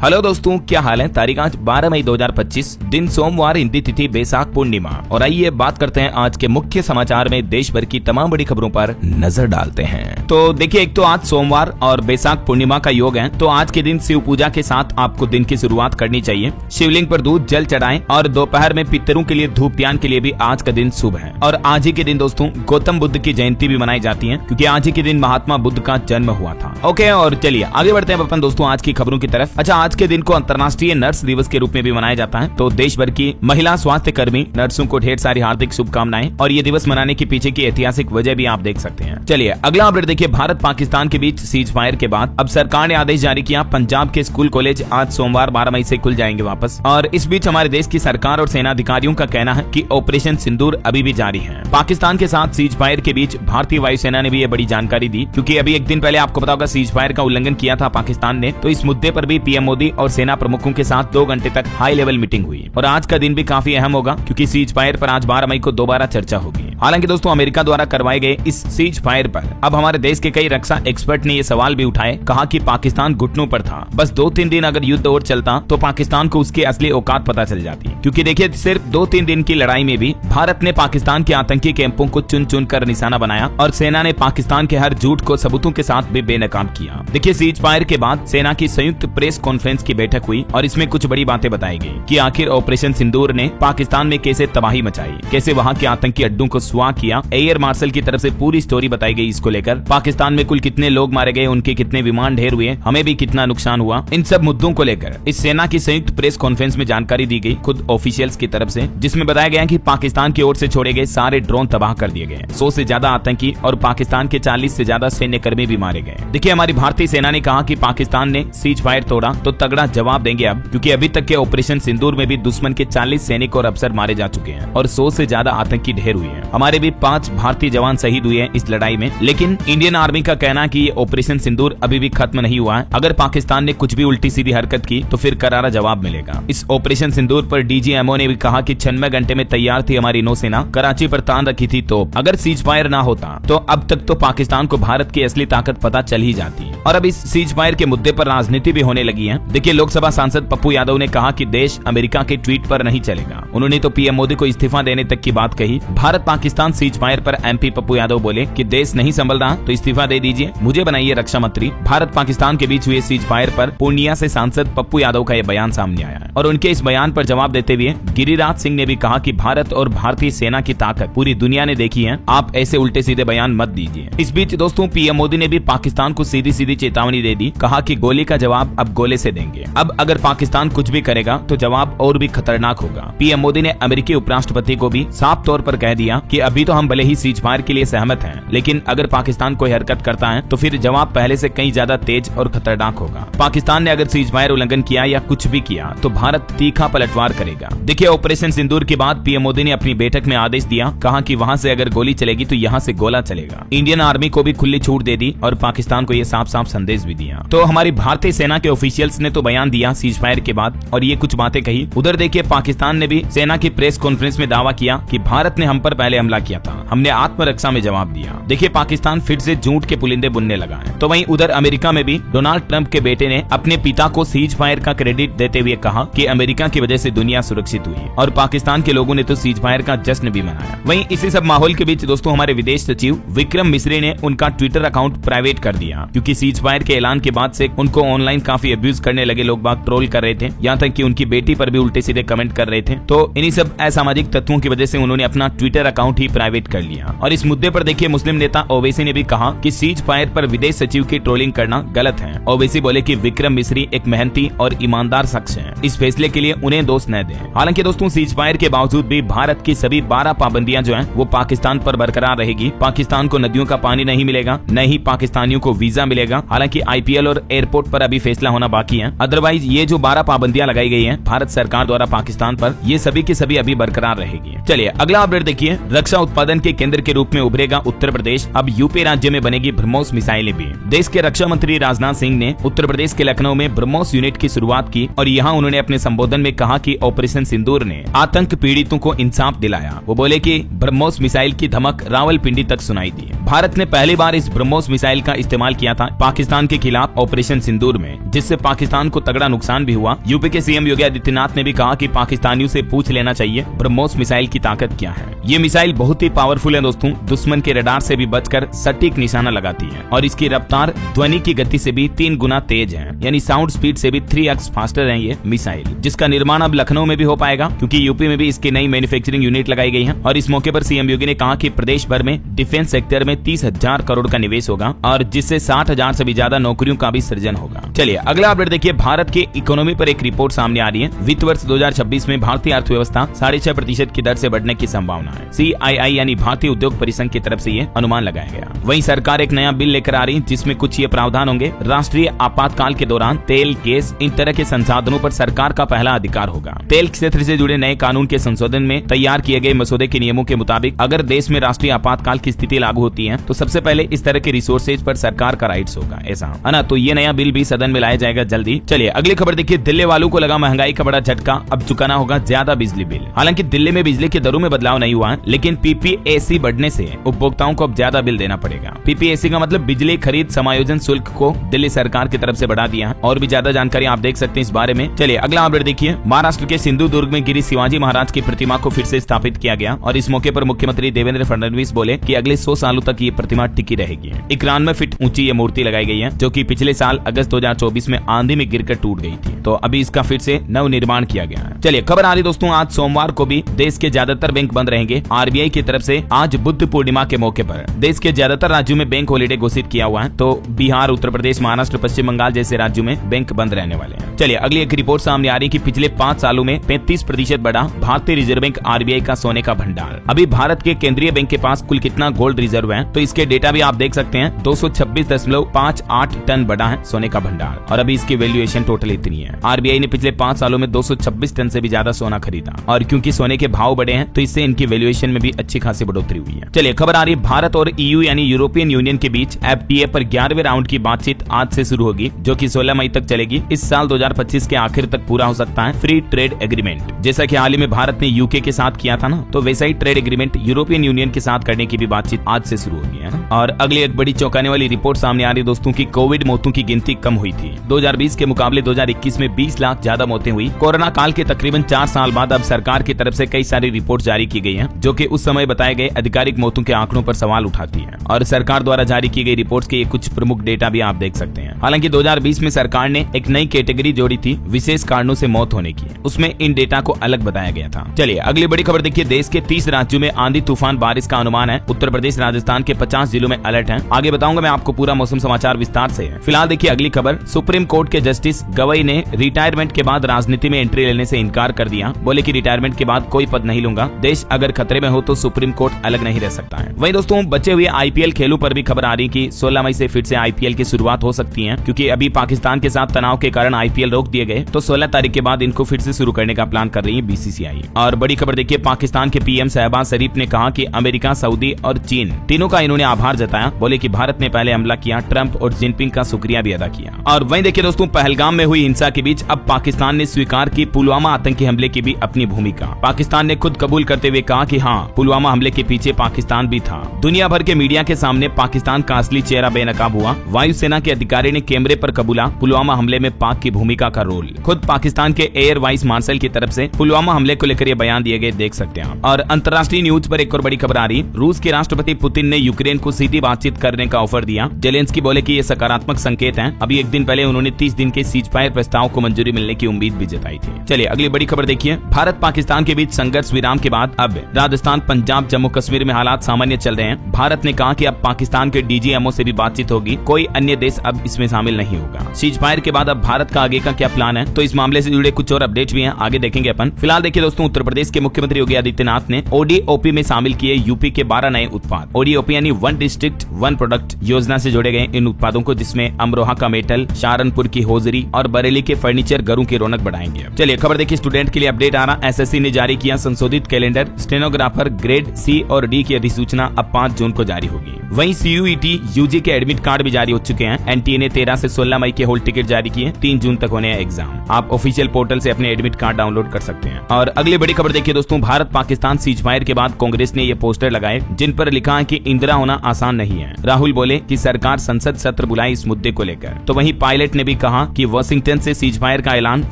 Hello दोस्तों, क्या हाल है। तारीख आज 12 मई 2025, दिन सोमवार, हिंदी तिथि बैसाख पूर्णिमा। और आइए बात करते हैं आज के मुख्य समाचार में देश भर की तमाम बड़ी खबरों पर नजर डालते हैं। तो देखिए, एक तो आज सोमवार और बैसाख पूर्णिमा का योग है, तो आज के दिन शिव पूजा के साथ आपको दिन की शुरुआत करनी चाहिए। शिवलिंग पर दूध जल चढ़ाएं और दोपहर में पितरों के लिए धूप दान के लिए भी आज का दिन शुभ है। और आज ही के दिन दोस्तों गौतम बुद्ध की जयंती भी मनाई जाती है, क्योंकि आज ही के दिन महात्मा बुद्ध का जन्म हुआ था। ओके, और चलिए आगे बढ़ते हैं अपन दोस्तों आज की खबरों की तरफ। अच्छा, आज के दिन को अंतर्राष्ट्रीय नर्स दिवस के रूप में भी मनाया जाता है। तो देश भर की महिला स्वास्थ्य कर्मी नर्सों को ढेर सारी हार्दिक शुभकामनाएं। और ये दिवस मनाने के पीछे की ऐतिहासिक वजह भी आप देख सकते हैं। चलिए अगला अपडेट देखिए। भारत पाकिस्तान के बीच सीज फायर के बाद अब सरकार ने आदेश जारी किया, पंजाब के स्कूल कॉलेज आज सोमवार 12 मई से खुल जाएंगे वापस। और इस बीच हमारे देश की सरकार और सेना अधिकारियों का कहना है कि ऑपरेशन सिंदूर अभी भी जारी है। पाकिस्तान के साथ सीज फायर के बीच भारतीय वायुसेना ने भी ये बड़ी जानकारी दी, क्योंकि अभी एक दिन पहले आपको पता होगा सीज फायर का उल्लंघन किया था पाकिस्तान ने। तो इस मुद्दे पर भी पीएम मोदी और सेना प्रमुखों के साथ 2 घंटे तक हाई लेवल मीटिंग हुई। और आज का दिन भी काफी अहम होगा, क्योंकि सीज फायर पर आज 12 मई को दोबारा चर्चा होगी। हालांकि दोस्तों अमेरिका द्वारा करवाए गए इस सीज फायर पर अब हमारे देश के कई रक्षा एक्सपर्ट ने ये सवाल भी उठाए, कहा कि पाकिस्तान घुटनों पर था। बस 2-3 दिन अगर युद्ध और चलता तो पाकिस्तान को उसकी असली औकात पता चल जाती। क्योंकि देखिए, सिर्फ 2-3 दिन की लड़ाई में भी भारत ने पाकिस्तान के आतंकी कैंपों को चुन चुन कर निशाना बनाया और सेना ने पाकिस्तान के हर झूठ को सबूतों के साथ भी बेनकाम किया। देखिए, सीज फायर के बाद सेना की संयुक्त प्रेस कॉन्फ्रेंस की बैठक हुई और इसमें कुछ बड़ी बातें बताई गई कि आखिर ऑपरेशन सिंदूर ने पाकिस्तान में कैसे तबाही मचाई, कैसे वहां के आतंकी अड्डों को सुहा किया। एयर मार्शल की तरफ से पूरी स्टोरी बताई गई इसको लेकर। पाकिस्तान में कुल कितने लोग मारे गए, उनके कितने विमान ढेर हुए, हमें भी कितना नुकसान हुआ, इन सब मुद्दों को लेकर इस सेना की संयुक्त प्रेस कॉन्फ्रेंस में जानकारी दी गई खुद ऑफिशियल्स की तरफ से, जिसमें बताया गया कि पाकिस्तान की ओर से छोड़े गए सारे ड्रोन तबाह कर दिए गए, 100 से ज्यादा आतंकी और पाकिस्तान के 40 से ज्यादा सैन्य कर्मी भी मारे गए। देखिए, हमारी भारतीय सेना ने कहा कि पाकिस्तान ने सीज फायर तोड़ा तो तगड़ा जवाब देंगे अब, क्योंकि अभी तक के ऑपरेशन सिंदूर में भी दुश्मन के 40 सैनिक और अफसर मारे जा चुके हैं और 100 से ज्यादा आतंकी ढेर हुए हैं। हमारे भी 5 भारतीय जवान शहीद हुए हैं इस लड़ाई में। लेकिन इंडियन आर्मी का कहना है कि ये ऑपरेशन सिंदूर अभी भी खत्म नहीं हुआ है। अगर पाकिस्तान ने कुछ भी उल्टी सीधी हरकत की तो फिर करारा जवाब मिलेगा। इस ऑपरेशन सिंदूर पर डीजीएमओ ने भी कहा कि 96 घंटे में तैयार थी हमारी नौसेना, कराची पर तान रखी थी। तो अगर सीज फायर ना होता तो अब तक तो पाकिस्तान को भारत की असली ताकत पता चल ही जाती। और अब इस सीज फायर के मुद्दे पर राजनीति भी होने लगी है। देखिए, लोकसभा सांसद पप्पू यादव ने कहा कि देश अमेरिका के ट्वीट पर नहीं चलेगा। उन्होंने तो पीएम मोदी को इस्तीफा देने तक की बात कही। भारत पाकिस्तान सीज फायर पर एमपी पप्पू यादव बोले कि देश नहीं संभल रहा तो इस्तीफा दे दीजिए, मुझे बनाइए रक्षा मंत्री। भारत पाकिस्तान के बीच हुए सीज फायर पर पूर्णिया से सांसद पप्पू यादव का यह बयान सामने आया है। और उनके इस बयान पर जवाब देते हुए गिरिराज सिंह ने भी कहा कि भारत और भारतीय सेना की ताकत पूरी दुनिया ने देखी है, आप ऐसे उल्टे सीधे बयान मत दीजिए। इस बीच दोस्तों पीएम मोदी ने भी पाकिस्तान को सीधी सीधी चेतावनी दे दी, कहा कि गोली का जवाब अब गोले से देंगे। अब अगर पाकिस्तान कुछ भी करेगा तो जवाब और भी खतरनाक होगा। पीएम मोदी ने अमेरिकी उपराष्ट्रपति को भी साफ तौर पर कह दिया कि अभी तो हम भले ही सीज फायर के लिए सहमत हैं, लेकिन अगर पाकिस्तान कोई हरकत करता है तो फिर जवाब पहले से कहीं ज्यादा तेज और खतरनाक होगा। पाकिस्तान ने अगर सीज फायर उल्लंघन किया या कुछ भी किया तो भारत तीखा पलटवार करेगा। देखिए, ऑपरेशन सिंदूर के बाद पीएम मोदी ने अपनी बैठक में आदेश दिया, कहा कि वहां से अगर गोली चलेगी तो यहाँ से गोला चलेगा। इंडियन आर्मी को भी खुली छूट दे दी और पाकिस्तान को ये साफ साफ संदेश भी दिया। तो हमारी भारतीय सेना के ऑफिशियल्स ने तो बयान दिया सीज फायर के बाद और ये कुछ बातें कही। उधर देखिए, पाकिस्तान ने भी सेना की प्रेस कॉन्फ्रेंस में दावा किया कि भारत ने हम पर पहले हमला किया था, हमने आत्मरक्षा में जवाब दिया। देखिए, पाकिस्तान फिर से झूठ के पुलिंदे बुनने लगा है। तो वहीं उधर अमेरिका में भी डोनाल्ड ट्रंप के बेटे ने अपने पिता को सीज फायर का क्रेडिट देते हुए कहा कि अमेरिका की वजह से दुनिया सुरक्षित हुई और पाकिस्तान के लोगों ने तो सीज फायर का जश्न भी मनाया। वहीं इसी सब माहौल के बीच दोस्तों हमारे विदेश सचिव विक्रम मिश्री ने उनका ट्विटर अकाउंट प्राइवेट कर दिया, क्योंकि सीज फायर के ऐलान के बाद से उनको ऑनलाइन काफी अब्यूज करने लगे लोग, बाग ट्रोल कर रहे थे, यहाँ तक कि उनकी बेटी पर भी उल्टे सीधे कमेंट कर रहे थे। तो इन्हीं सब असामाजिक तत्वों की वजह से उन्होंने अपना ट्विटर अकाउंट ही प्राइवेट कर लिया। और इस मुद्दे पर देखिए, मुस्लिम नेता ओवैसी ने भी कहा कि सीज फायर पर विदेश सचिव की ट्रोलिंग करना गलत है। ओवैसी बोले कि विक्रम मिश्री एक मेहनती और ईमानदार शख्स है, इस फैसले के लिए उन्हें दोष न दें। हालांकि दोस्तों सीज फायर के बावजूद भी भारत की सभी 12 पाबंदियां जो हैं वो पाकिस्तान पर बरकरार रहेगी। पाकिस्तान को नदियों का पानी नहीं मिलेगा, न ही पाकिस्तानियों को वीजा मिलेगा। हालांकि आईपीएल और एयरपोर्ट पर अभी फैसला होना बाकी है। अदरवाइज ये जो 12 पाबंदियां लगाई गई हैं भारत सरकार द्वारा पाकिस्तान पर, ये सभी की सभी अभी बरकरार रहेगी। चलिए अगला अपडेट देखिए। रक्षा उत्पादन के केंद्र के रूप में उभरेगा उत्तर प्रदेश, अब यूपी राज्य में बनेगी ब्रह्मोस मिसाइलें भी। देश के रक्षा मंत्री राजनाथ सिंह ने उत्तर प्रदेश के लखनऊ में ब्रह्मोस यूनिट की शुरुआत की और यहाँ उन्होंने अपने संबोधन में कहा कि ऑपरेशन सिंदूर ने आतंक पीड़ितों को इंसाफ दिलाया। वो बोले कि ब्रह्मोस मिसाइल की धमक रावलपिंडी तक सुनाई दी। भारत ने पहली बार इस ब्रह्मोस मिसाइल का इस्तेमाल किया था पाकिस्तान के खिलाफ ऑपरेशन सिंदूर में, जिससे पाकिस्तान को तगड़ा नुकसान भी हुआ। यूपी के सीएम योगी आदित्यनाथ ने भी कहा कि पाकिस्तानियों से पूछ लेना चाहिए ब्रह्मोस मिसाइल की ताकत क्या है। ये मिसाइल बहुत ही पावरफुल है दोस्तों, दुश्मन के रडार से भी बचकर सटीक निशाना लगाती है और इसकी रफ्तार ध्वनि की गति से भी 3 गुना तेज है, यानी साउंड स्पीड से भी 3x फास्टर है ये मिसाइल, जिसका निर्माण अब लखनऊ में भी हो पाएगा क्योंकि यूपी में भी इसकी नई मैन्युफैक्चरिंग यूनिट लगाई गई है। और इस मौके पर सीएम योगी ने कहा कि प्रदेश भर में डिफेंस सेक्टर में 30,000 करोड़ का निवेश होगा और जिससे 60,000 से भी ज्यादा नौकरियों का भी सृजन होगा। चलिए अगला अपडेट देखिए, भारत की इकोनॉमी पर एक रिपोर्ट सामने आ रही है। वित्त वर्ष 2026 में भारतीय अर्थव्यवस्था 6.5% की दर से बढ़ने की संभावना है। CII यानी भारतीय उद्योग परिसंघ की तरफ से ये अनुमान लगाया गया। वहीं सरकार एक नया बिल लेकर आ रही है जिसमें कुछ ये प्रावधान होंगे। राष्ट्रीय आपातकाल के दौरान तेल, गैस, इन तरह के संसाधनों पर सरकार का पहला अधिकार होगा। तेल क्षेत्र से जुड़े नए कानून के संशोधन में तैयार किए गए मसौदे के नियमों के मुताबिक अगर देश में राष्ट्रीय आपातकाल की स्थिति लागू होती है तो सबसे पहले इस तरह के रिसोर्सेज पर सरकार का राइट्स होगा, ऐसा है ना। तो ये नया बिल भी सदन में लाया जाएगा जल्दी। चलिए अगली खबर देखिए, दिल्ली वालों को लगा महंगाई का बड़ा झटका, अब चुकाना होगा ज्यादा बिजली बिल। हालांकि दिल्ली में बिजली की दरों में बदलाव नहीं हुआ है, लेकिन PPAC बढ़ने से उपभोक्ताओं को अब ज्यादा बिल देना पड़ेगा। PPAC का मतलब बिजली खरीद समायोजन शुल्क को दिल्ली सरकार की तरफ से बढ़ा दिया है। और भी ज्यादा जानकारी आप देख सकते हैं इस बारे में। चलिए अगला अपडेट देखिए, महाराष्ट्र के सिंधुदुर्ग में गिरी शिवाजी महाराज की प्रतिमा को फिर से स्थापित किया गया और इस मौके पर मुख्यमंत्री देवेंद्र फडणवीस बोले कि अगले 100 सालों तक ये प्रतिमा टिकी रहेगी। 91 फीट ऊंची ये मूर्ति लगाई गई है जो कि पिछले साल अगस्त 2024 में आंधी में गिरकर टूट गई थी, तो अभी इसका फिर से नव निर्माण किया गया है। चलिए खबर आ रही दोस्तों, आज सोमवार को भी देश के ज्यादातर बैंक बंद रहेंगे। RBI की तरफ से आज बुद्ध पूर्णिमा के मौके पर देश के ज्यादातर राज्यों में बैंक हॉलिडे घोषित किया हुआ है, तो बिहार, उत्तर प्रदेश, महाराष्ट्र, पश्चिम बंगाल जैसे राज्यों में बैंक बंद रहने वाले हैं। चलिए अगली एक रिपोर्ट सामने आ रही है कि पिछले 5 सालों में 35% बढ़ा भारतीय रिजर्व बैंक RBI का सोने का भंडार। अभी भारत के केंद्रीय बैंक के पास कुल कितना गोल्ड रिजर्व है तो इसके डेटा भी आप देख सकते हैं। 226.58 टन बढ़ा है सोने का भंडार और अभी इसकी वैल्यूएशन टोटल इतनी है। RBI ने पिछले 5 सालों में 226 टन से भी ज्यादा सोना खरीदा और क्योंकि सोने के भाव बढ़े हैं तो इससे इनकी वैल्यूएशन में भी अच्छी खासी बढ़ोतरी हुई है। चलिए खबर आ रही है, भारत और EU यानी यूरोपियन यूनियन के बीच FTA पर 11वें राउंड की बातचीत आज से शुरू होगी जो कि 16 मई तक चलेगी। इस साल 2025 के आखिर तक पूरा हो सकता है फ्री ट्रेड एग्रीमेंट। जैसा कि हाल ही में भारत ने UK के साथ किया था ना, तो वैसा ही ट्रेड एग्रीमेंट यूरोपियन यूनियन के साथ करने की भी बातचीत आज से शुरू होगी है। और अगली एक बड़ी चौंकाने वाली रिपोर्ट सामने आ रही है दोस्तों की कोविड मौतों की गिनती कम हुई थी। 2020 के मुकाबले 2021 में 20 लाख ज्यादा मौतें हुई। कोरोना काल के तकरीबन 4 साल बाद अब सरकार की तरफ से कई सारी रिपोर्ट जारी की गई हैं, जो कि उस समय बताए गए आधिकारिक मौतों के आंकड़ों पर सवाल उठाती है। और सरकार द्वारा जारी की गई रिपोर्ट्स के कुछ प्रमुख डेटा भी आप देख सकते हैं। हालांकि 2020 में सरकार ने एक नई कैटेगरी जोड़ी थी, विशेष कारणों से मौत होने की, उसमें इन डेटा को अलग बताया गया था। चलिए अगली बड़ी खबर देखिए, देश के 30 राज्यों में आंधी तूफान बारिश का अनुमान है। उत्तर प्रदेश, राजस्थान के 50 जिलों में अलर्ट है। आगे बताऊंगा मैं आपको पूरा मौसम समाचार विस्तार से। फिलहाल देखिए अगली खबर, सुप्रीम कोर्ट के जस्टिस गवई ने रिटायरमेंट के बाद राजनीति में एंट्री लेने से इनकार कर दिया। बोले कि रिटायरमेंट के बाद कोई पद नहीं लूंगा, देश अगर खतरे में हो तो सुप्रीम कोर्ट अलग नहीं रह सकता है। वहीं दोस्तों बचे हुए IPL खेलों पर भी खबर आ रही कि 16 मई से फिर से IPL की शुरुआत हो सकती है, क्योंकि अभी पाकिस्तान के साथ तनाव के कारण IPL रोक दिए गए, तो 16 तारीख के बाद इनको फिर से शुरू करने का प्लान कर रही है BCCI। और बड़ी खबर देखिए, पाकिस्तान के PM शहबाज शरीफ ने कहा कि अमेरिका, सऊदी और चीन तीनों का इन्होंने आभार जताया। बोले कि भारत ने पहले हमला किया, ट्रंप और जिनपिंग का शुक्रिया भी अदा किया। और वहीं देखिए दोस्तों, पहलगाम में हुई हिंसा के बीच अब पाकिस्तान ने स्वीकार की पुलवामा आतंकी हमले की भी अपनी भूमिका। पाकिस्तान ने खुद कबूल करते हुए कहा कि हाँ, पुलवामा हमले के पीछे पाकिस्तान भी था। दुनिया भर के मीडिया के सामने पाकिस्तान का असली चेहरा बेनकाब हुआ। वायुसेना के अधिकारी ने कैमरे पर कबूला पुलवामा हमले में पाक की भूमिका का रोल। खुद पाकिस्तान के एयर वाइस मार्शल की तरफ से पुलवामा हमले को लेकर ये बयान दिए गए, देख सकते हैं। और अंतर्राष्ट्रीय न्यूज पर एक और बड़ी खबर आ रही, रूस के राष्ट्रपति पुतिन ने यूक्रेन को सीधी बातचीत करने का ऑफर दिया। जेलेंस्की बोले कि ये सकारात्मक संकेत है। अभी एक दिन पहले उन्होंने 30 दिन के सीज फायर प्रस्ताव को मंजूरी मिलने की उम्मीद भी जताई थी। चलिए अगली बड़ी खबर देखिए, भारत पाकिस्तान के बीच संघर्ष विराम के बाद अब राजस्थान, पंजाब, जम्मू कश्मीर में हालात सामान्य चल रहे हैं। भारत ने कहा कि अब पाकिस्तान के DGMO से भी बातचीत होगी, कोई अन्य देश अब इसमें शामिल नहीं होगा। सीज फायर के बाद अब भारत का आगे का क्या प्लान है, तो इस मामले से जुड़े कुछ और अपडेट्स भी हैं, आगे देखेंगे अपन। फिलहाल देखिए दोस्तों, उत्तर प्रदेश के मुख्यमंत्री योगी आदित्यनाथ ने ODOP में शामिल किए यूपी के 12 नए उत्पाद। ODOP यानी वन डिस्ट्रिक्ट वन प्रोडक्ट योजना से जोड़े गए इन उत्पादों को, जिसमें अमरोहा का मेटल, सहारनपुर की होजरी और बरेली के फर्नीचर घरों की रौनक बढ़ाएंगे। चलिए खबर देखिए, स्टूडेंट के लिए अपडेट आ रहा। SSC ने जारी किया संशोधित कैलेंडर, स्टेनोग्राफर ग्रेड C और D की अधिसूचना अब 5 जून को जारी होगी। वहीं CUET UG के एडमिट कार्ड भी जारी हो चुके हैं। NTA ने 13 से 16 मई के हॉल टिकट जारी किए, 3 जून तक होने हैं एग्जाम। आप ऑफिशियल पोर्टल से अपने एडमिट कार्ड डाउनलोड कर सकते हैं। और अगली बड़ी खबर देखिए दोस्तों, भारत पाकिस्तान सीज फायर के बाद कांग्रेस ने ये पोस्टर लगाए जिन पर लिखा है कि इंदिरा होना आसान नहीं है। राहुल बोले कि सरकार संसद सत्र बुलाए इस मुद्दे को लेकर। तो वहीं पायलट ने भी कहा कि वाशिंगटन से सीजफायर का ऐलान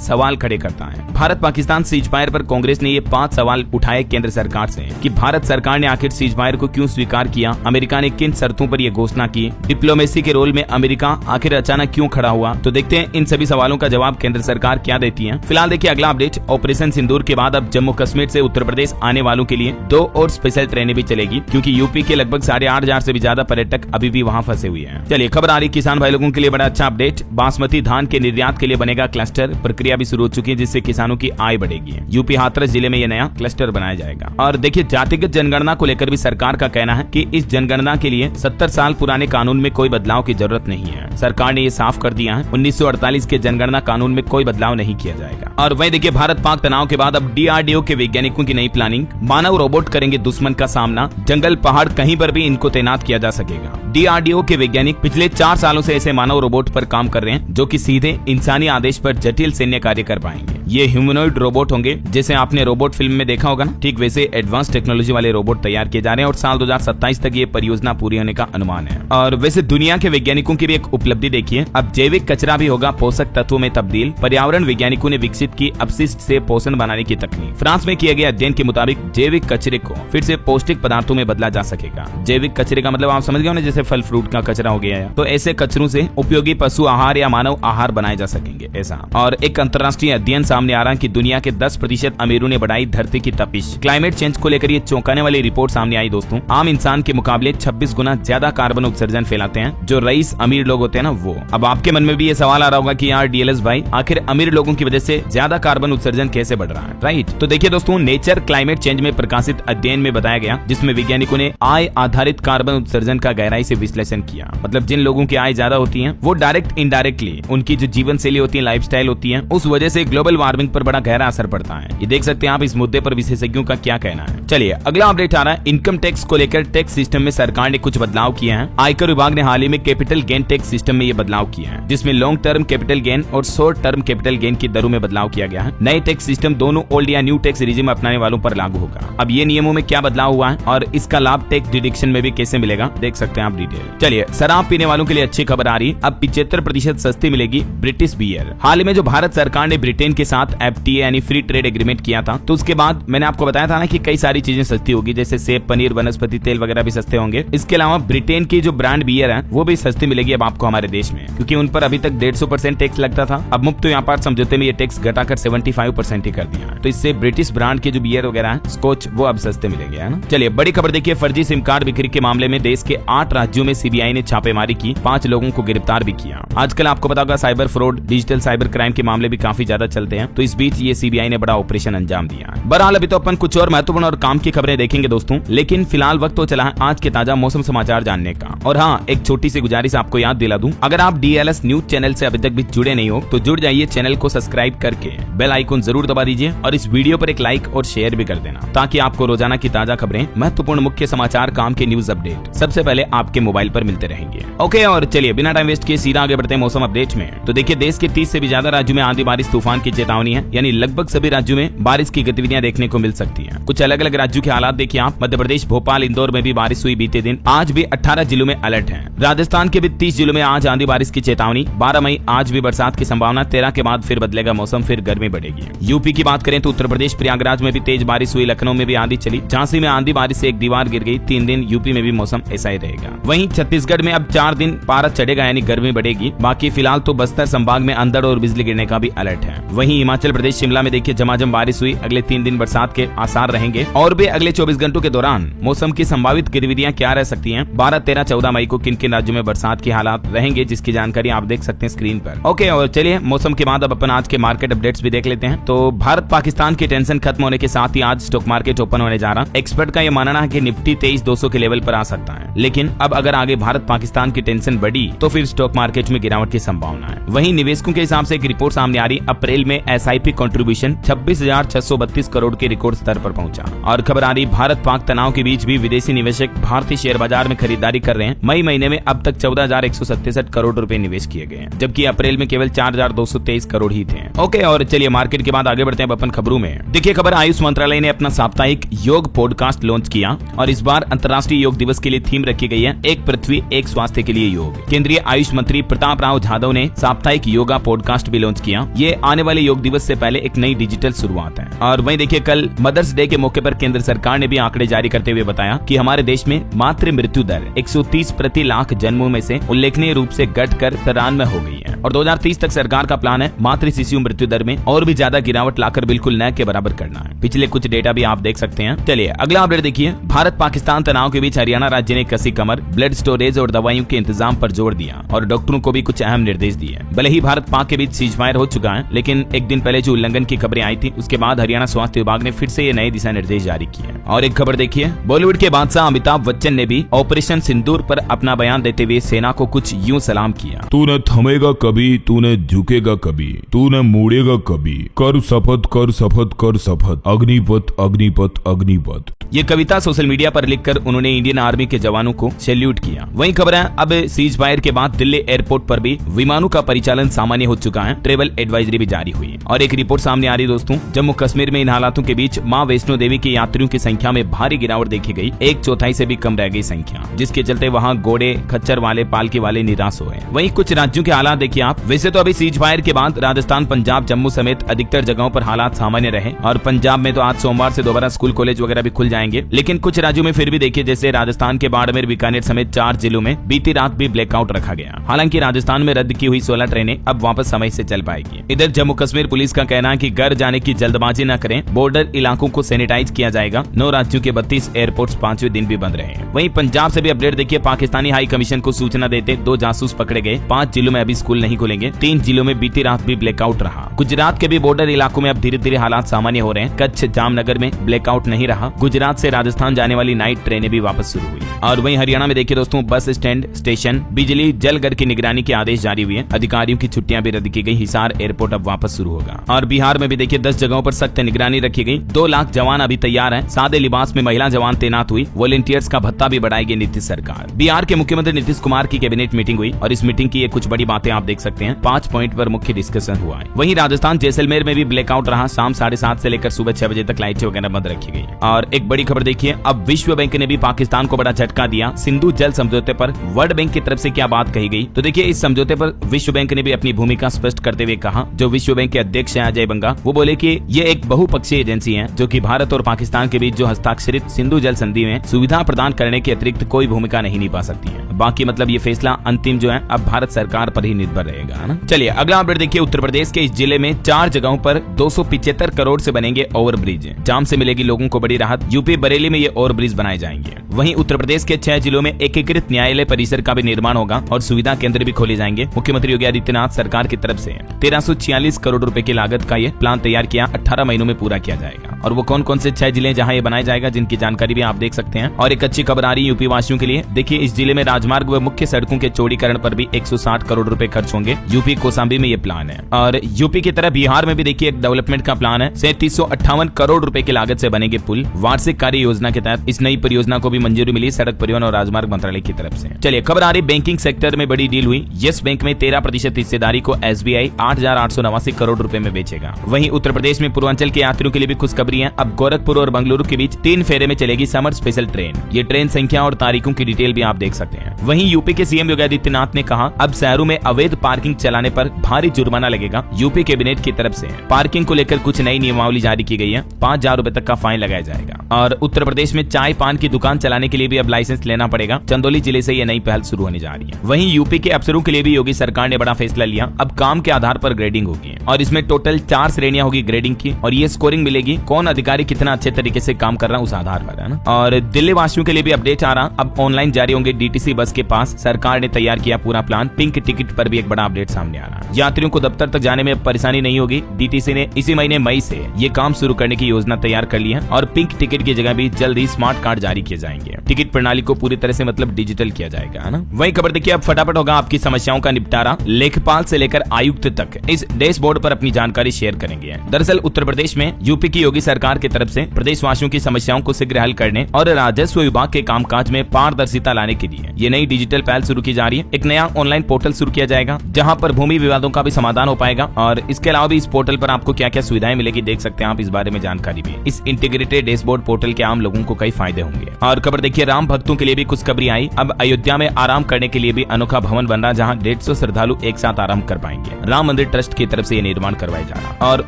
सवाल खड़े करता है। भारत पाकिस्तान सीजफायर पर कांग्रेस ने ये 5 सवाल उठाए केंद्र सरकार से कि भारत सरकार ने आखिर सीजफायर को क्यों स्वीकार किया, अमेरिका ने किन शर्तों पर यह घोषणा की, डिप्लोमेसी के रोल में अमेरिका आखिर अचानक क्यों खड़ा हुआ। तो देखते हैं इन सभी सवालों का जवाब केंद्र सरकार क्या देती है। फिलहाल देखिए अगला अपडेट, ऑपरेशन सिंदूर के बाद अब जम्मू कश्मीर से उत्तर प्रदेश आने वालों के लिए 2 और स्पेशल ट्रेनें भी चलेगी, क्योंकि यूपी के लगभग 8,500 से भी ज्यादा पर्यटक अभी भी वहां फंसे हुए हैं। चलिए खबर आ रही किसान भाई लोगों के लिए बड़ा अच्छा अपडेट, बासमती धान के निर्यात के लिए बनेगा क्लस्टर, प्रक्रिया भी शुरू हो चुकी है जिससे किसानों की आय बढ़ेगी। यूपी हाथरस जिले में यह नया क्लस्टर बनाया जाएगा। और देखिए जातिगत जनगणना को लेकर भी सरकार का कहना है कि इस जनगणना के लिए 70 साल पुराने कानून में कोई बदलाव की जरूरत नहीं है। सरकार ने ये साफ कर दिया है 1948 के जनगणना कानून में कोई बदलाव नहीं किया जाएगा। और वहीं देखिए भारत पाक तनाव के बाद अब DRDO के वैज्ञानिकों की नई प्लानिंग, मानव रोबोट करेंगे दुश्मन का सामना, जंगल पहाड़ कहीं पर भी इनको तैनात किया जा सकेगा। DRDO के वैज्ञानिक पिछले 4 सालों से ऐसे मानव रोबोट पर काम कर रहे हैं जो कि सीधे इंसानी आदेश पर जटिल सैन्य कार्य कर पाएंगे। ये ह्यूमनॉइड रोबोट होंगे, जैसे आपने रोबोट फिल्म में देखा होगा ना, ठीक वैसे एडवांस टेक्नोलॉजी वाले रोबोट तैयार किए जा रहे हैं और साल 2027 तक ये परियोजना पूरी होने का अनुमान है। और वैसे दुनिया के वैज्ञानिकों की भी एक उपलब्धि देखिए, अब जैविक कचरा भी होगा पोषक तत्वों में तब्दील। पर्यावरण वैज्ञानिकों ने विकसित की अपशिष्ट से पोषण बनाने की तकनीक। फ्रांस में किए गए अध्ययन के मुताबिक जैविक कचरे को फिर से पौष्टिक पदार्थों में बदला जा सकेगा। जैविक कचरे का मतलब आप समझ गए ना, जैसे फल फ्रूट का कचरा हो गया है, तो ऐसे कचरों से उपयोगी पशु आहार या मानव आहार बनाए जा सकेंगे ऐसा। और एक अंतर्राष्ट्रीय अध्ययन सामने आ रहा है कि दुनिया के 10% अमीरों ने बढ़ाई धरती की तपिश। क्लाइमेट चेंज को लेकर ये चौंकाने वाली रिपोर्ट सामने आई दोस्तों। आम इंसान के मुकाबले 26 गुना ज्यादा कार्बन उत्सर्जन फैलाते हैं जो रईस अमीर लोग होते हैं ना वो। अब आपके मन में भी ये सवाल आ रहा होगा कि यार DLS भाई, आखिर अमीर लोगों की वजह से ज्यादा कार्बन उत्सर्जन कैसे बढ़ रहा है, राइट? तो देखिए दोस्तों, नेचर क्लाइमेट चेंज में प्रकाशित अध्ययन में बताया गया, जिसमें वैज्ञानिकों ने आय आधारित कार्बन उत्सर्जन का गहराई से विश्लेषण किया। मतलब जिन लोगों की आय ज्यादा होती है वो डायरेक्ट इनडायरेक्टली उनकी जो जीवन शैली होती है, लाइफस्टाइल होती है, उस वजह से ग्लोबल वार्मिंग पर बड़ा गहरा असर पड़ता है। ये देख सकते हैं आप इस मुद्दे पर विशेषज्ञों का क्या कहना है। चलिए अगला अपडेट आ रहा है, इनकम टैक्स को लेकर टैक्स सिस्टम में सरकार ने कुछ बदलाव किए हैं। आयकर विभाग ने हाल ही में कैपिटल गेन टैक्स सिस्टम में ये बदलाव किया है, जिसमें लॉन्ग टर्म कैपिटल गेन और शॉर्ट टर्म कैपिटल गेन की दरों में बदलाव किया गया है। नए टैक्स सिस्टम दोनों ओल्ड या न्यू टैक्स रिजिम अपनाने वालों पर लागू होगा। अब ये नियमों में क्या बदलाव हुआ है और इसका लाभ टैक्स डिडक्शन में भी कैसे मिलेगा, देख सकते हैं आप डिटेल। चलिए शराब पीने वालों के लिए अच्छी खबर आ रही, अब 75% सस्ती मिलेगी ब्रिटिश बियर। हाल ही में जो भारत सरकार ने ब्रिटेन के साथ FTA यानी फ्री ट्रेड एग्रीमेंट किया था, तो उसके बाद मैंने आपको बताया था ना कि कई सारी चीजें सस्ती होगी, जैसे सेब, पनीर, वनस्पति तेल वगैरह भी सस्ते होंगे। इसके अलावा ब्रिटेन की जो ब्रांड बियर है वो भी सस्ती मिलेगी अब आपको हमारे देश में, क्योंकि उन पर अभी तक 150% टैक्स लगता था। अब मुक्त व्यापार समझौते में ये टैक्स घटाकर 75% ही कर दिया, तो इससे ब्रिटिश ब्रांड के जो बियर वगैरह है, स्कॉच, वो अब सस्ते मिलेंगे, है ना। चलिए बड़ी खबर देखिए, फर्जी सिम कार्ड बिक्री के मामले में देश के 8 राज्यों में CBI ने छापेमारी की, 5 लोगों को गिरफ्तार भी किया। आजकल आपको पता होगा cyber fraud, digital cyber crime के मामले भी काफी ज्यादा चलते हैं, तो इस बीच ये CBI ने बड़ा ऑपरेशन अंजाम दिया। बहरहाल अभी तो अपन कुछ और महत्वपूर्ण और काम की खबरें देखेंगे दोस्तों, लेकिन फिलहाल वक्त तो चला है आज के ताजा मौसम समाचार जानने का। और हाँ, एक छोटी सी गुजारिश आपको याद दिला दूं, अगर आप DLS न्यूज चैनल से अभी तक भी जुड़े नहीं हो तो जुड़ जाइए, चैनल को सब्सक्राइब करके बेल आइकन जरूर दबा दीजिए और इस वीडियो पर एक लाइक और शेयर भी कर देना, ताकि आपको रोजाना की ताजा खबरें, महत्वपूर्ण मुख्य समाचार, काम के न्यूज अपडेट सबसे पहले आपके मोबाइल पर मिलते रहेंगे। ओके, और चलिए बिना टाइम वेस्ट किए सीधा आगे बढ़ते हैं मौसम अपडेट में। तो देखिए देश के 30 से भी ज्यादा राज्यों में आंधी बारिश तूफान की चेतावनी है, यानी लगभग सभी राज्यों में बारिश की गतिविधियां देखने को मिल सकती है। कुछ अलग अलग राज्यों के हालात देखिए आप, मध्य प्रदेश, भोपाल, इंदौर में भी बारिश हुई बीते दिन, आज भी 18 जिलों में अलर्ट है। राजस्थान के भी 30 जिलों में आज आंधी बारिश की चेतावनी, 12 मई आज भी बरसात की संभावना, 13 के बाद फिर बदलेगा मौसम, फिर गर्मी बढ़ेगी। यूपी की बात करें तो उत्तर प्रदेश प्रयागराज में भी तेज बारिश हुई, लखनऊ में भी आंधी चली, झांसी में आंधी बारिश से एक दीवार गिर गई। 3 दिन यूपी में भी मौसम ऐसा ही रहेगा। वहीं छत्तीसगढ़ में अब 4 दिन पारा चढ़ेगा, यानी गर्मी बढ़ेगी। बाकी फिलहाल तो बस्तर संभाग में अंधड़ और बिजली गिरने का भी अलर्ट है। वहीं हिमाचल प्रदेश शिमला में देखिए झमाझम बारिश हुई, अगले 3 दिन बरसात के आसार रहेंगे। और भी अगले 24 घंटों के दौरान मौसम की संभावित गतिविधियां क्या रह सकती हैं, 12, 13, 14 मई को किन किन राज्यों में बरसात के हालात रहेंगे, जिसकी जानकारी आप देख सकते हैं स्क्रीन पर। ओके, और चलिए मौसम के बाद अब अपन आज के मार्केट अपडेट्स भी देख लेते हैं। तो भारत पाकिस्तान की टेंशन खत्म होने के साथ ही आज स्टॉक मार्केट ओपन होने जा रहा। एक्सपर्ट का यह मानना है कि निफ्टी 23,200 के लेवल पर आ सकता है, लेकिन अब अगर आगे भारत पाकिस्तान की टेंशन बढ़ी तो फिर स्टॉक मार्केट में गिरावट की संभावना है। वहीं निवेशकों के हिसाब से एक रिपोर्ट सामने आ रही, अप्रैल में SIP कंट्रीब्यूशन 26,632 करोड़ के रिकॉर्ड स्तर पर पहुंचा। और खबर आ रही भारत पाक तनाव के बीच भी विदेशी निवेशक भारतीय शेयर बाजार में खरीदारी कर रहे हैं। मई महीने में अब तक 14,167 करोड़ रुपए निवेश किए गए हैं, जबकि अप्रैल में केवल 4,223 करोड़ ही थे। ओके, और चलिए मार्केट के बाद आगे बढ़ते हैं अपन खबरों में। देखिए खबर, आयुष मंत्रालय ने अपना साप्ताहिक योग पॉडकास्ट लॉन्च किया और इस बार अंतर्राष्ट्रीय योग दिवस के लिए थीम रखी गई है, एक पृथ्वी एक स्वास्थ्य के लिए योग। केंद्रीय आयुष मंत्री प्रताप राव जाधव ने साप्ताहिक योगा पॉडकास्ट भी लॉन्च किया। ये आने वाले योग दिवस से पहले एक नई डिजिटल शुरुआत है। और वहीं देखिए कल मदर्स डे के मौके पर केंद्र सरकार ने भी आंकड़े जारी करते हुए बताया कि हमारे देश में मातृ मृत्यु दर 130 प्रति लाख जन्मों में से उल्लेखनीय रूप से घटकर 93 हो गई है और 2030 तक सरकार का प्लान है मातृ शिशु मृत्यु दर में और भी ज्यादा गिरावट लाकर बिल्कुल न के बराबर करना है। पिछले कुछ डेटा भी आप देख सकते हैं। चलिए अगला अपडेट देखिए, भारत पाकिस्तान तनाव के बीच हरियाणा राज्य ने कसी कमर, ब्लड स्टोरेज और दवाइयों के इंतजाम पर जोर दिया और डॉक्टरों को भी कुछ अहम निर्देश दिए। भले ही भारत पाक के बीच सीजफायर हो चुका है, लेकिन एक दिन पहले जो उल्लंघन की खबरें आई थी उसके बाद हरियाणा स्वास्थ्य विभाग ने फिर से ये नए दिशा निर्देश जारी किए। और एक खबर देखिए, बॉलीवुड के बादशाह अमिताभ बच्चन ने भी ऑपरेशन सिंदूर पर अपना बयान देते हुए सेना को कुछ यूं सलाम किया। तू न थमेगा कभी, तू न झुकेगा कभी, तू न मुड़ेगा कभी, कर शपथ कर शपथ कर शपथ, अग्निपथ अग्निपथ अग्निपथ। ये कविता सोशल मीडिया पर लिखकर उन्होंने इंडियन आर्मी के जवानों को सैल्यूट किया। वहीं खबर है, अब सीज फायर के बाद दिल्ली एयरपोर्ट पर भी विमानों का परिचालन सामान्य हो चुका है। ट्रेवल एडवाइजरी भी जारी हुई है। और एक रिपोर्ट सामने आ रही दोस्तों, जम्मू कश्मीर में इन हालातों के बीच मां वैष्णो देवी के यात्रियों की संख्या में भारी गिरावट देखी गई। 1/4 से भी कम रह गई संख्या, जिसके चलते वहां घोड़े, खच्चर वाले, पालकी वाले निराश हुए। वहीं कुछ राज्यों के हालात देखिए आप। वैसे तो अभी सीज फायर के बाद राजस्थान, पंजाब, जम्मू समेत अधिकतर जगहों पर हालात सामान्य रहे और पंजाब में तो आज सोमवार से दोबारा स्कूल कॉलेज वगैरह भी खुल जाएंगे। लेकिन कुछ राज्यों में फिर भी देखिए, जैसे राजस्थान के बाड़मेर, बीकानेर समेत 4 जिलों में बीती रात भी ब्लैकआउट रखा गया। हालांकि राजस्थान में रद्द की हुई 16 ट्रेनें अब वापस समय से चल पाएगी। इधर जम्मू कश्मीर पुलिस का कहना है कि घर जाने की जल्दबाजी न करें, बॉर्डर इलाकों को सैनिटाइज किया जाएगा। 9 राज्यों के 32 एयरपोर्ट्स 5वें दिन भी बंद रहे। वहीं पंजाब से भी अपडेट देखिए, पाकिस्तानी हाई कमीशन को सूचना देते 2 जासूस पकड़े गए। 5 जिलों में अभी स्कूल नहीं खुलेंगे। 3 जिलों में बीती रात भी ब्लैकआउट रहा। गुजरात के भी बॉर्डर इलाकों में अब धीरे धीरे हालात सामान्य हो रहे हैं। कच्छ, जामनगर में ब्लैकआउट नहीं रहा। गुजरात से राजस्थान जाने वाली नाइट ट्रेनें भी वापस शुरू हुई। और वहीं हरियाणा में देखिए दोस्तों, बस स्टैंड, स्टेशन, बिजली, जलघर की निगरानी के आदेश जारी हुए। अधिकारियों की छुट्टियां भी रद्द की गई। हिसार एयरपोर्ट अब वापस शुरू होगा। और बिहार में भी देखिए 10 जगहों पर सख्त निगरानी रखी गई। 2 लाख जवान अभी तैयार हैं। सादे लिबास में महिला जवान तैनात हुई। वॉलंटियर्स का भत्ता भी बढ़ाएगी नीतीश सरकार। बिहार के मुख्यमंत्री नीतीश कुमार की कैबिनेट मीटिंग हुई और इस मीटिंग की ये कुछ बड़ी बातें आप देख सकते हैं। 5 पॉइंट पर मुख्य डिस्कशन हुआ है। वहीं राजस्थान जैसलमेर में भी ब्लैकआउट रहा। शाम 7:30 से लेकर सुबह 6 बजे तक लाइटें वगैरह बंद रखी गई। और एक बड़ी खबर देखिए, अब विश्व बैंक ने भी पाकिस्तान को बड़ा झटका दिया। सिंधु जल समझौते पर वर्ल्ड बैंक की तरफ से क्या बात कही गई, तो देखिए इस समझौते पर विश्व बैंक ने भी अपनी भूमिका स्पष्ट करते हुए कहा। जो विश्व बैंक के अध्यक्ष हैं अजय बंगा, वो बोले कि ये एक बहुपक्षीय एजेंसी है जो कि भारत और पाकिस्तान के बीच जो हस्ताक्षरित सिंधु जल संधि में सुविधा प्रदान करने के अतिरिक्त कोई भूमिका नहीं निभा सकती है। बाकी मतलब ये फैसला अंतिम जो है अब भारत सरकार पर ही निर्भर रहेगा ना। चलिए अगला अपडेट देखिए, उत्तर प्रदेश के इस जिले में 4 जगहों पर 275 करोड़ से बनेंगे ओवरब्रिज। जाम से मिलेगी लोगों को बड़ी राहत। यूपी बरेली में ये ओवरब्रिज बनाए जाएंगे। वहीं उत्तर प्रदेश के 6 जिलों में एकीकृत न्यायालय परिसर का भी निर्माण होगा और सुविधा केंद्र भी खोले जाएंगे। मुख्यमंत्री योगी आदित्यनाथ सरकार की तरफ से 1346 करोड़ रुपए की लागत का ये प्लान तैयार किया 18 महीनों में पूरा किया जाएगा। और वो कौन कौन से 6 जिले जहां ये बनाया जाएगा, जिनकी जानकारी भी आप देख सकते हैं। और एक अच्छी खबर आ रही है यूपी वासियों के लिए। देखिए इस जिले में राजमार्ग व मुख्य सड़कों के चौड़ीकरण पर भी 160 करोड़ रुपए खर्च होंगे। यूपी कौशाम्बी में ये प्लान है। और यूपी की तरह बिहार में भी देखिए एक डेवलपमेंट का प्लान है। 3758 करोड़ रुपए की लागत से बनेंगे पुल। वार्षिक कार्य योजना के तहत इस नई परियोजना को भी मंजूरी मिली सड़क परिवहन और राजमार्ग मंत्रालय की तरफ से। चलिए खबर आ रही, बैंकिंग सेक्टर में बड़ी डील हुई। यस बैंक में 13% हिस्सेदारी को SBI 8,889 करोड़ रुपए में बेचेगा। वहीं उत्तर प्रदेश में पूर्वांचल के यात्रियों के लिए भी खुशखबरी है। अब गोरखपुर और बेंगलुरु के बीच 3 फेरे में चलेगी समर स्पेशल ट्रेन। ये ट्रेन संख्या और तारीखों की डिटेल भी आप देख सकते हैं। वहीं यूपी के सीएम योगी आदित्यनाथ ने कहा, अब शहरों में अवैध पार्किंग चलाने पर भारी जुर्माना लगेगा। यूपी कैबिनेट की तरफ से पार्किंग को लेकर कुछ नई नियमावली जारी की गई है। 5,000 रुपए तक का फाइन लगाया जाएगा। और उत्तर प्रदेश में चाय पान की दुकान चलाने के लिए भी अब लाइसेंस लेना पड़ेगा। चंदौली जिले से यह नई पहल शुरू होने जा रही है। वहीं यूपी के अफसरों के लिए भी योगी सरकार ने बड़ा फैसला लिया। अब काम के आधार पर ग्रेडिंग होगी और इसमें टोटल 4 श्रेणियां होगी ग्रेडिंग की। और ये स्कोरिंग मिलेगी कौन अधिकारी कितना अच्छे तरीके से काम कर रहा है उस आधार पर, है ना। और दिल्ली वासियों के लिए भी अपडेट आ रहा, अब ऑनलाइन जारी होंगे डीटीसी बस के पास, सरकार ने तैयार किया पूरा प्लान। पिंक टिकट पर भी एक बड़ा अपडेट सामने आ रहा है, यात्रियों को दफ्तर तक जाने में अब परेशानी नहीं होगी। डीटीसी ने इसी महीने मई से ये काम शुरू करने की योजना तैयार कर ली है और पिंक टिकट की जगह भी जल्द ही स्मार्ट कार्ड जारी किए जाएंगे। टिकट प्रणाली को पूरी तरह से मतलब डिजिटल किया जाएगा, है ना। वही खबर देखिए, अब फटाफट होगा आपकी समस्याओं का निपटारा, लेखपाल से लेकर आयुक्त तक इस डैशबोर्ड पर अपनी जानकारी शेयर करेंगे। दरअसल उत्तर प्रदेश में यूपी की योगी सरकार की तरफ से प्रदेशवासियों की समस्याओं को शीघ्र हल करने और राजस्व विभाग के कामकाज में पारदर्शिता लाने के लिए ये नई डिजिटल पहल शुरू की जा रही है। एक नया ऑनलाइन पोर्टल शुरू किया जाएगा जहां पर भूमि विवादों का भी समाधान हो पाएगा और इसके अलावा भी इस पोर्टल पर आपको क्या क्या सुविधाएं मिलेगी देख सकते हैं आप, इस बारे में जानकारी भी। इस इंटीग्रेटेड डैशबोर्ड पोर्टल के आम लोगों को कई फायदे होंगे। और खबर देखिए, राम भक्तों के लिए भी खुशखबरी आई, अब अयोध्या में आराम करने के लिए भी अनोखा भवन बन रहा जहाँ 150 श्रद्धालु एक साथ आराम कर पाएंगे। राम मंदिर ट्रस्ट की तरफ से ये निर्माण करवाया जा रहा है। और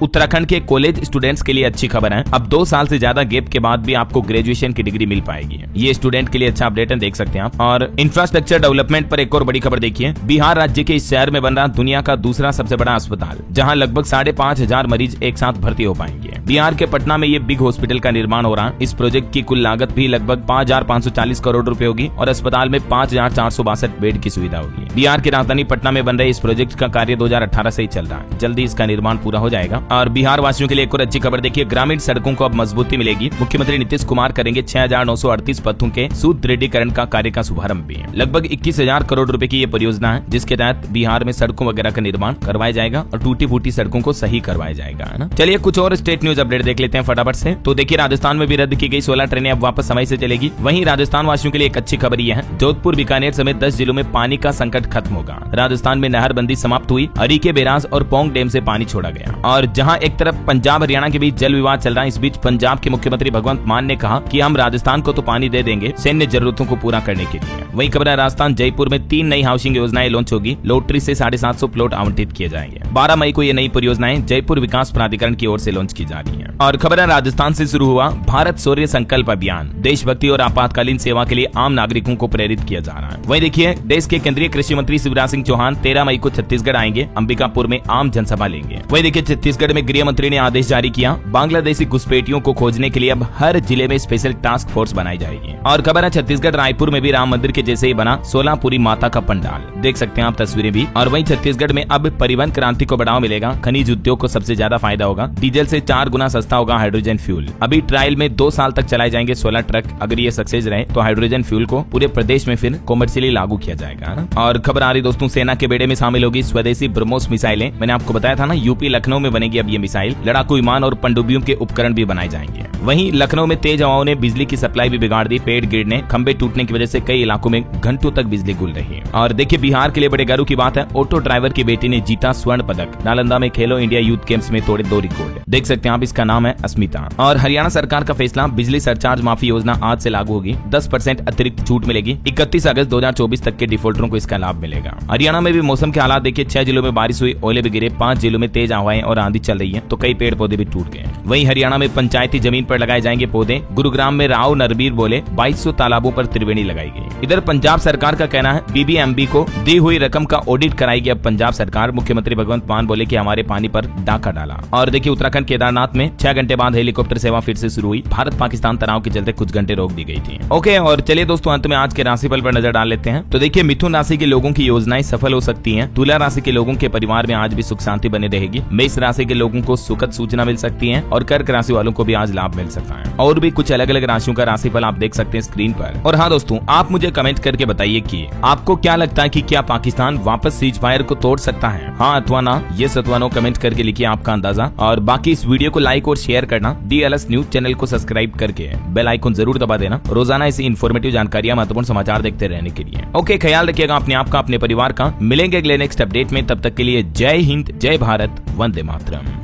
उत्तराखंड के कॉलेज स्टूडेंट्स के लिए अच्छी खबर है, अब 2 साल से ज्यादा गैप के बाद भी आपको ग्रेजुएशन की डिग्री मिल पाएगी। ये स्टूडेंट के लिए अच्छा अपडेट है, देख सकते हैं आप। और इंफ्रास्ट्रक्चर डेवलपमेंट पर एक और बड़ी खबर देखिए, बिहार राज्य के इस शहर में बन रहा दुनिया का दूसरा सबसे बड़ा अस्पताल, जहां लगभग 5,500 मरीज एक साथ भर्ती हो पाएंगे। बिहार के पटना में ये बिग हॉस्पिटल का निर्माण हो रहा है। इस प्रोजेक्ट की कुल लागत भी लगभग 5,540 करोड़ रुपए होगी और अस्पताल में 5,462 बेड की सुविधा होगी। बिहार की राजधानी पटना में बन रहे इस प्रोजेक्ट का कार्य 2018 से ही चल रहा है, जल्दी इसका निर्माण पूरा हो जाएगा। और बिहार वासियों के लिए एक और अच्छी खबर देखिए, ग्रामीण सड़कों को अब मजबूती मिलेगी। मुख्यमंत्री नीतीश कुमार करेंगे 6,938 पथों के सुदृढ़ीकरण का कार्य का शुभारंभ भी। लगभग 21,000 करोड़ रुपए की ये परियोजना है, जिसके तहत बिहार में सड़कों वगैरह का निर्माण करवाया जाएगा और टूटी फूटी सड़कों को सही करवाया जाएगा, है ना। चलिए कुछ और स्टेट न्यूज अपडेट देख लेते हैं फटाफट से। तो देखिए, राजस्थान में भी रद्द की गई 16 ट्रेनें अब वापस समय से चलेगी। वहीं राजस्थान वासियों के लिए एक अच्छी खबर यह है, जोधपुर बीकानेर समेत 10 जिलों में पानी का संकट खत्म होगा। राजस्थान में नहरबंदी समाप्त हुई, हरीके बैराज और पोंग डैम से पानी छोड़ा गया। और जहां एक तरफ पंजाब हरियाणा के बीच जल विवाद चल रहा है, इस बीच पंजाब के मुख्यमंत्री भगवंत मान ने कहा कि हम राजस्थान को तो पानी दे देंगे सैन्य जरूरतों को पूरा करने के लिए। वही खबर है, राजस्थान जयपुर में 3 नई हाउसिंग योजनाएं लॉन्च होगी, लॉटरी से 750 प्लॉट आवंटित किए जाएंगे। 12 मई को ये नई परियोजनाएं जयपुर विकास प्राधिकरण की ओर से लॉन्च की जा रही है। और खबर है, राजस्थान से शुरू हुआ भारत शौर्य संकल्प अभियान, देशभक्ति और आपातकालीन सेवा के लिए आम नागरिकों को प्रेरित किया जा रहा है। वही देखिए, देश के केंद्रीय कृषि मंत्री शिवराज सिंह चौहान 13 मई को छत्तीसगढ़ आएंगे, अंबिकापुर में आम जनसभा लेंगे। वही देखिए, छत्तीसगढ़ में गृह मंत्री ने आदेश जारी किया, बांग्लादेशी घुसपैठियों को खोजने के लिए अब हर जिले में स्पेशल टास्क फोर्स बनाई जाएगी। और खबर है, छत्तीसगढ़ रायपुर में भी राम मंदिर के जैसे ही बना सोलापुरी माता का पंडाल, देख सकते हैं आप तस्वीरें भी। और वहीं छत्तीसगढ़ में अब परिवहन क्रांति को बढ़ावा मिलेगा, खनिज उद्योग को सबसे ज्यादा फायदा होगा, डीजल से 4 गुना सस्ता होगा हाइड्रोजन फ्यूल। अभी ट्रायल में 2 साल तक चलाए जाएंगे 16 ट्रक, अगर ये सक्सेस रहे तो हाइड्रोजन फ्यूल को पूरे प्रदेश में फिर कॉमर्शियली लागू किया जाएगा ना। और खबर आ रही दोस्तों, सेना के बेड़े में शामिल होगी स्वदेशी ब्रह्मोस मिसाइलें। मैंने आपको बताया था ना, यूपी लखनऊ में बनेगी अब ये मिसाइल, लड़ाकू विमान और पनडुब्बियों के उपकरण भी बनाए जाएंगे। वहीं लखनऊ में तेज हवाओं ने बिजली की सप्लाई भी बिगाड़ दी, पेड़ गिरने खंबे टूटने की वजह से कई इलाकों में घंटों तक बिजली गुल रही है। और देखिए, बिहार के लिए बड़े गर्व की बात है, ऑटो ड्राइवर की बेटी ने जीता स्वर्ण पदक, नालंदा में खेलो इंडिया यूथ गेम्स में तोड़े 2 रिकॉर्ड, देख सकते हैं आप, इसका नाम है अस्मिता। और हरियाणा सरकार का फैसला, बिजली सरचार्ज माफी योजना आज से लागू होगी, 10% अतिरिक्त छूट मिलेगी, 31 अगस्त 2024 तक के डिफॉल्टरों को इसका लाभ मिलेगा। हरियाणा में भी मौसम के हालात देखिए, 6 जिलों में बारिश हुई, ओले भी गिरे, 5 जिलों में तेज हवाएं और आंधी चल रही है, तो कई पेड़ पौधे भी टूट गए। वहीं हरियाणा में पंचायती जमीन पर लगाए जाएंगे पौधे, गुरुग्राम में राव नरबीर बोले 2200 तालाबों पर त्रिवेणी लगाई गई। इधर पंजाब सरकार का कहना है, बीबीएमबी को दी हुई रकम का ऑडिट कराएगी अब पंजाब सरकार, मुख्यमंत्री भगवंत मान बोले कि हमारे पानी पर डाका डाला। और देखिए, उत्तराखंड केदारनाथ में 6 घंटे बाद हेलीकॉप्टर सेवा फिर से शुरू हुई, भारत पाकिस्तान तनाव के चलते कुछ घंटे रोक दी गई थी। ओके, और चलिए दोस्तों, अंत में आज के राशिफल पर नजर डाल लेते हैं। तो देखिए, मिथुन राशि के लोगों की योजनाएं सफल हो सकती हैं, तुला राशि के लोगों के परिवार में आज भी सुख शांति बनी रहेगी, मेष राशि के लोगों को सुखद सूचना मिल सकती है और कर्क राशि वालों को भी आज लाभ मिल सकता है। और भी कुछ अलग अलग राशियों का राशिफल आप देख सकते हैं स्क्रीन पर। और हाँ दोस्तों, आप मुझे कमेंट करके बताइए कि आपको क्या लगता है कि क्या पाकिस्तान वापस सीज फायर को तोड़ सकता है, हाँ अथवा ना। ये अथवा नो कमेंट करके लिखिए आपका अंदाजा। और बाकी इस वीडियो को लाइक और शेयर करना, DLS न्यूज चैनल को सब्सक्राइब करके बेल आइकन जरूर दबा देना, रोजाना ऐसी इन्फॉर्मेटिव जानकारियां, महत्वपूर्ण समाचार देखते रहने के लिए। ओके, ख्याल रखिएगा अपने आप का, अपने परिवार का। मिलेंगे अगले नेक्स्ट अपडेट में, तब तक के लिए जय हिंद, जय भारत, वंदे मातरम।